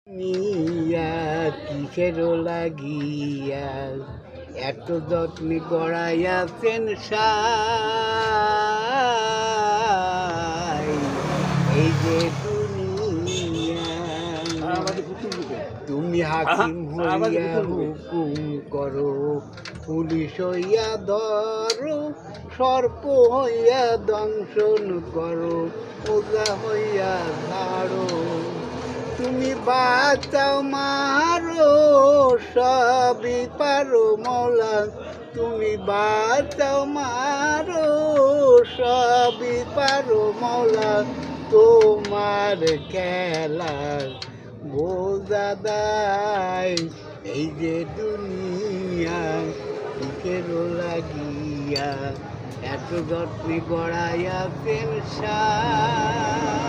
নিয়া কিসের লাগিয়া এত যত্নে গড়াইয়াছেন সাই, এই যে দুনিয়া তুমি হাকিম হইয়া হুকুম করো, পুলিশ হইয়া ধরো, সর্প হইয়া দংশন করো, ওজা হইয়া ধারো। তুমি বাঁচাও মারো, সবই পারো মৌলা, তুমি বাঁচাও মারো, সবই পারো মৌলা, তোমার খেলা বোঝা দায়। এই যে দুনিয়া কিসের লাগিয়া এত যত্নে গড়াইয়াছেন সাই।